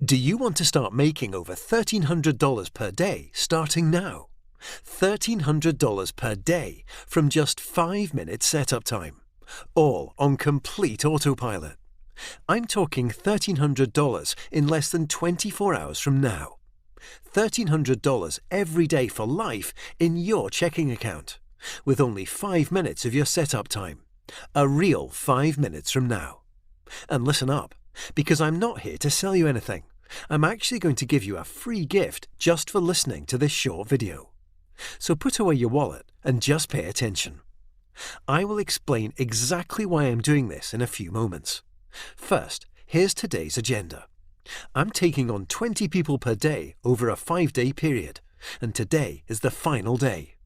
Do you want to start making over $1,300 per day starting now? $1,300 per day from just 5 minutes setup time, all on complete autopilot. I'm talking $1,300 in less than 24 hours from now. $1,300 every day for life in your checking account, with only 5 minutes of your setup time. A real 5 minutes from now. And listen up, because I'm not here to sell you anything. I'm actually going to give you a free gift just for listening to this short video. So put away your wallet and just pay attention. I will explain exactly why I'm doing this in a few moments. First, here's today's agenda. I'm taking on 20 people per day over a 5-day period, and today is the final day.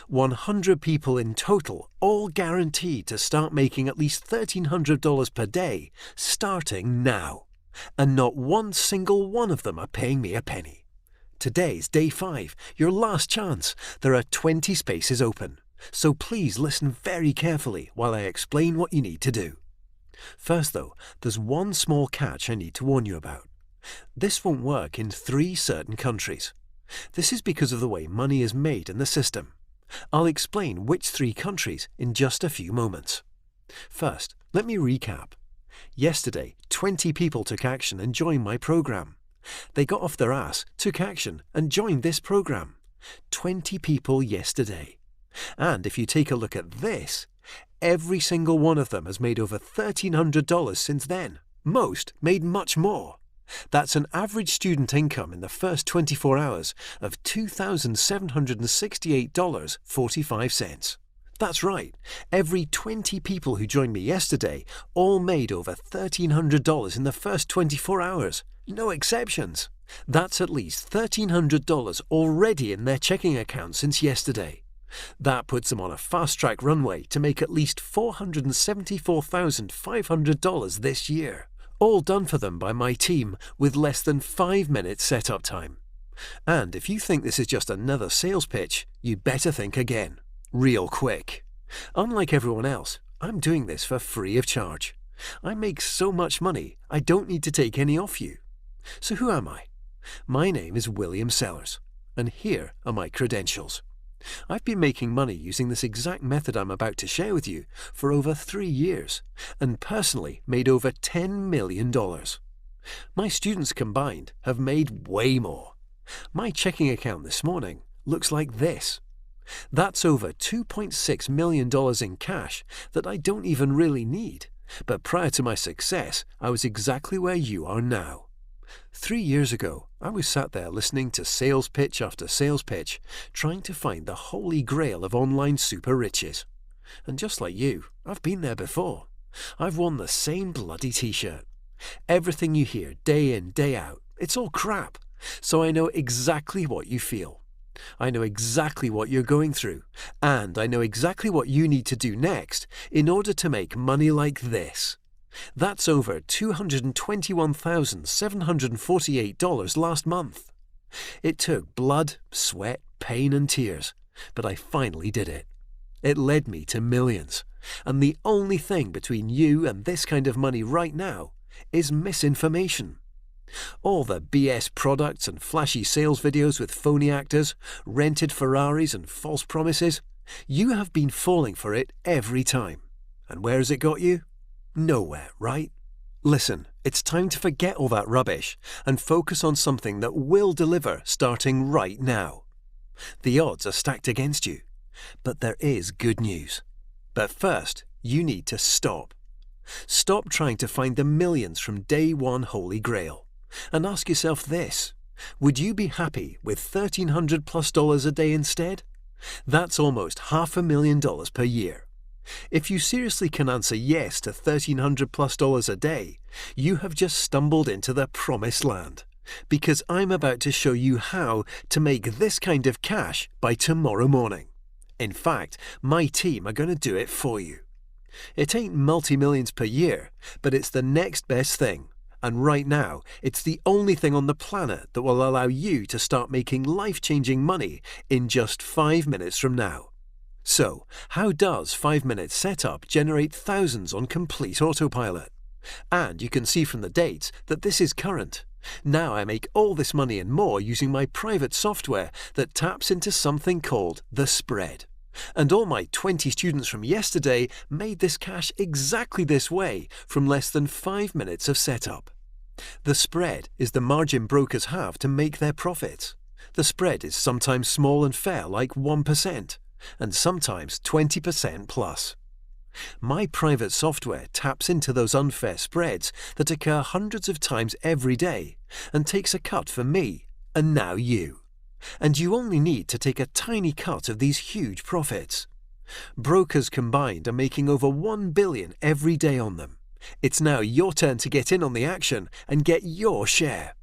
100 people in total, all guaranteed to start making at least $1,300 per day, starting now. And not one single one of them are paying me a penny. Today's day 5, your last chance. There are 20 spaces open, so please listen very carefully while I explain what you need to do. First though, there's one small catch I need to warn you about. This won't work in 3 certain countries. This is because of the way money is made in the system. I'll explain which 3 countries in just a few moments. First, let me recap. Yesterday, 20 people took action and joined my program. They got off their ass, took action, and joined this program. 20 people yesterday. And if you take a look at this, every single one of them has made over $1,300 since then. Most made much more. That's an average student income in the first 24 hours of $2,768.45. That's right, every 20 people who joined me yesterday all made over $1,300 in the first 24 hours. No exceptions. That's at least $1,300 already in their checking account since yesterday. That puts them on a fast-track runway to make at least $474,500 this year. All done for them by my team with less than 5 minutes setup time. And if you think this is just another sales pitch, you'd better think again. Real quick. Unlike everyone else, I'm doing this for free of charge. I make so much money, I don't need to take any off you. So who am I? My name is William Sellars, and here are my credentials. I've been making money using this exact method I'm about to share with you for over 3 years, and personally made over $10 million. My students combined have made way more. My checking account this morning looks like this. That's over $2.6 million in cash that I don't even really need, but prior to my success, I was exactly where you are now. 3 years ago, I was sat there listening to sales pitch after sales pitch, trying to find the holy grail of online super riches. And just like you, I've been there before. I've worn the same bloody t-shirt. Everything you hear day in, day out, it's all crap. So I know exactly what you feel. I know exactly what you're going through, and I know exactly what you need to do next in order to make money like this. That's over $221,748 last month. It took blood, sweat, pain and tears, but I finally did it. It led me to millions, and the only thing between you and this kind of money right now is misinformation. All the BS products and flashy sales videos with phony actors, rented Ferraris and false promises, you have been falling for it every time. And where has it got you? Nowhere, right? Listen, it's time to forget all that rubbish and focus on something that will deliver starting right now. The odds are stacked against you, but there is good news. But first, you need to stop. Stop trying to find the millions from day one Holy Grail. And ask yourself this, would you be happy with $1,300+ a day instead? That's almost $500,000 per year. If you seriously can answer yes to $1,300+ a day, you have just stumbled into the promised land. Because I'm about to show you how to make this kind of cash by tomorrow morning. In fact, my team are going to do it for you. It ain't multi-millions per year, but it's the next best thing. And right now, it's the only thing on the planet that will allow you to start making life-changing money in just 5 minutes from now. So, how does 5 minutes setup generate thousands on complete autopilot? And you can see from the dates that this is current. Now I make all this money and more using my private software that taps into something called the spread. And all my 20 students from yesterday made this cash exactly this way from less than 5 minutes of setup. The spread is the margin brokers have to make their profits. The spread is sometimes small and fair like 1%, and sometimes 20% plus. My private software taps into those unfair spreads that occur hundreds of times every day and takes a cut for me and now you. And you only need to take a tiny cut of these huge profits. Brokers combined are making over $1 billion every day on them. It's now your turn to get in on the action and get your share.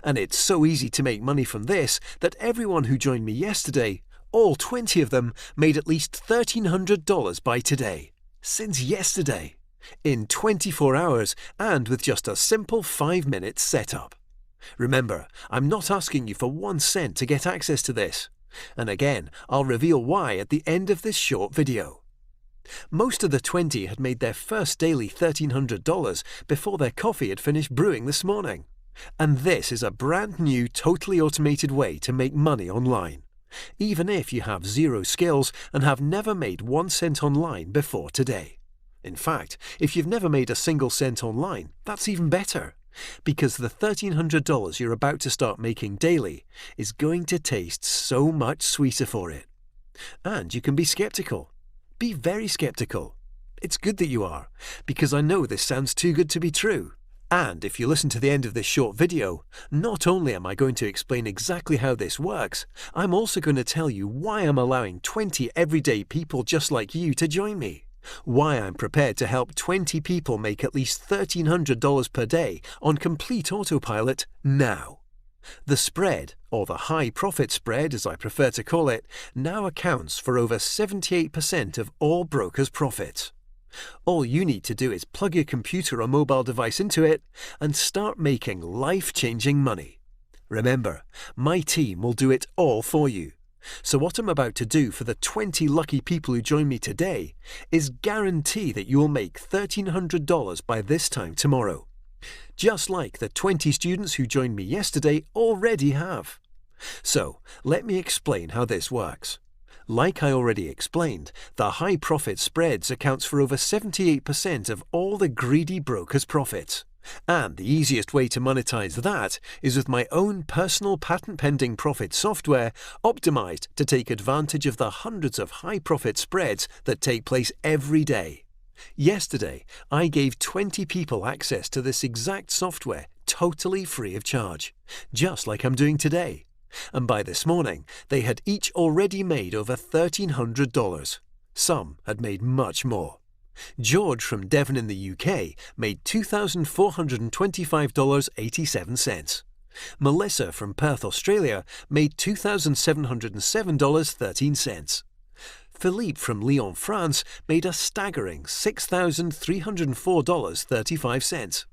And it's so easy to make money from this that everyone who joined me yesterday, all 20 of them, made at least $1,300 by today. Since yesterday. In 24 hours and with just a simple 5-minute setup. Remember, I'm not asking you for 1 cent to get access to this. And again, I'll reveal why at the end of this short video. Most of the 20 had made their first daily $1,300 before their coffee had finished brewing this morning. And this is a brand new, totally automated way to make money online. Even if you have zero skills and have never made 1 cent online before today. In fact, if you've never made a single cent online, that's even better. Because the $1,300 you're about to start making daily is going to taste so much sweeter for it. And you can be skeptical. Be very skeptical. It's good that you are, because I know this sounds too good to be true. And if you listen to the end of this short video, not only am I going to explain exactly how this works, I'm also going to tell you why I'm allowing 20 everyday people just like you to join me. Why I'm prepared to help 20 people make at least $1,300 per day on complete autopilot now. The spread, or the high profit spread as I prefer to call it, now accounts for over 78% of all brokers' profits. All you need to do is plug your computer or mobile device into it and start making life-changing money. Remember, my team will do it all for you. So what I'm about to do for the 20 lucky people who join me today is guarantee that you will make $1,300 by this time tomorrow. Just like the 20 students who joined me yesterday already have. So, let me explain how this works. Like I already explained, the high profit spreads accounts for over 78% of all the greedy brokers' profits. And the easiest way to monetize that is with my own personal patent-pending profit software optimized to take advantage of the hundreds of high-profit spreads that take place every day. Yesterday, I gave 20 people access to this exact software totally free of charge, just like I'm doing today. And by this morning, they had each already made over $1,300. Some had made much more. George from Devon in the UK made $2,425.87. Melissa from Perth, Australia made $2,707.13. Philippe from Lyon, France made a staggering $6,304.35.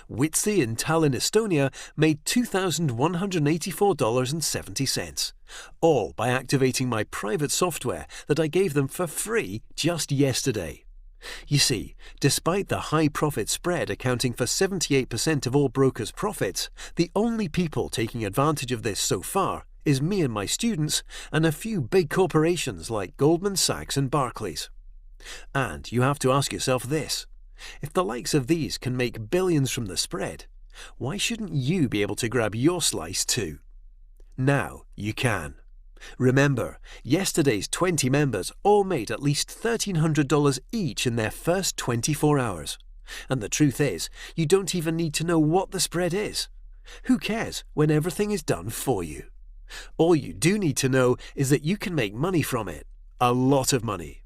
Witsi in Tallinn, Estonia made $2,184.70, all by activating my private software that I gave them for free just yesterday. You see, despite the high profit spread accounting for 78% of all brokers' profits, the only people taking advantage of this so far is me and my students and a few big corporations like Goldman Sachs and Barclays. And you have to ask yourself this. If the likes of these can make billions from the spread, why shouldn't you be able to grab your slice too? Now you can. Remember, yesterday's 20 members all made at least $1,300 each in their first 24 hours. And the truth is, you don't even need to know what the spread is. Who cares when everything is done for you? All you do need to know is that you can make money from it. A lot of money.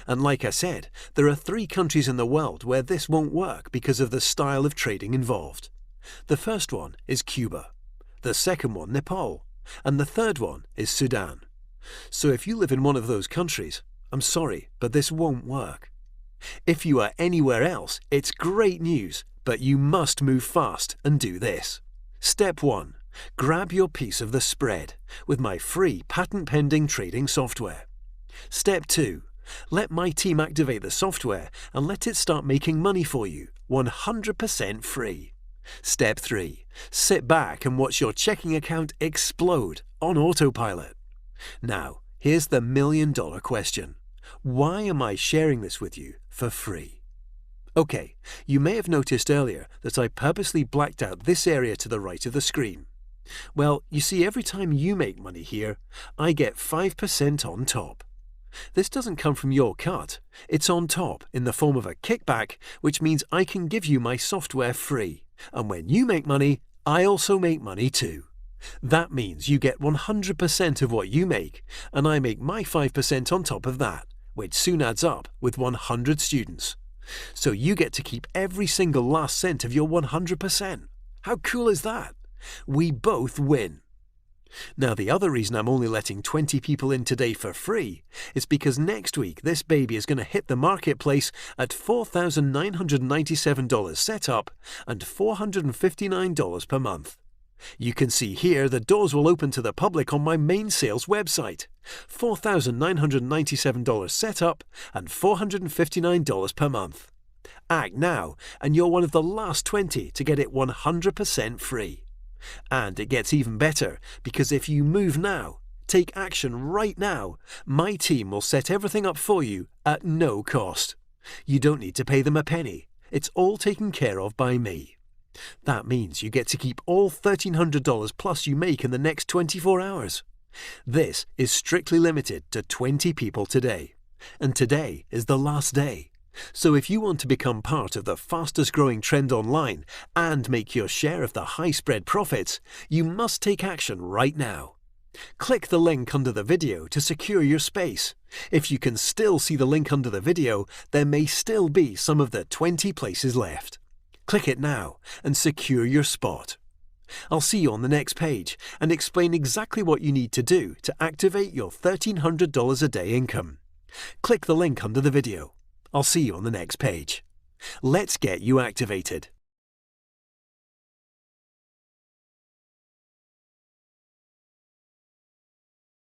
And like I said, there are 3 countries in the world where this won't work because of the style of trading involved. The first one is Cuba. The second one, Nepal. And the third one is Sudan. So if you live in one of those countries, I'm sorry, but this won't work. If you are anywhere else, it's great news, but you must move fast and do this. Step 1. Grab your piece of the spread with my free patent-pending trading software. Step 2. Let my team activate the software and let it start making money for you, 100% free. Step 3. Sit back and watch your checking account explode on autopilot. Now, here's the million-dollar question. Why am I sharing this with you for free? Okay, you may have noticed earlier that I purposely blacked out this area to the right of the screen. Well, you see, every time you make money here, I get 5% on top. This doesn't come from your cut. It's on top in the form of a kickback, which means I can give you my software free. And when you make money, I also make money too. That means you get 100% of what you make, and I make my 5% on top of that, which soon adds up with 100 students. So you get to keep every single last cent of your 100%. How cool is that? We both win. Now, the other reason I'm only letting 20 people in today for free is because next week this baby is going to hit the marketplace at $4,997 setup and $459 per month. You can see here the doors will open to the public on my main sales website. $4,997 setup and $459 per month. Act now and you're one of the last 20 to get it 100% free. And it gets even better, because if you move now, take action right now, my team will set everything up for you at no cost. You don't need to pay them a penny. It's all taken care of by me. That means you get to keep all $1,300 plus you make in the next 24 hours. This is strictly limited to 20 people today. And today is the last day. So if you want to become part of the fastest growing trend online and make your share of the high spread profits, you must take action right now. Click the link under the video to secure your space. If you can still see the link under the video, there may still be some of the 20 places left. Click it now and secure your spot. I'll see you on the next page and explain exactly what you need to do to activate your $1,300 a day income. Click the link under the video. I'll see you on the next page. Let's get you activated.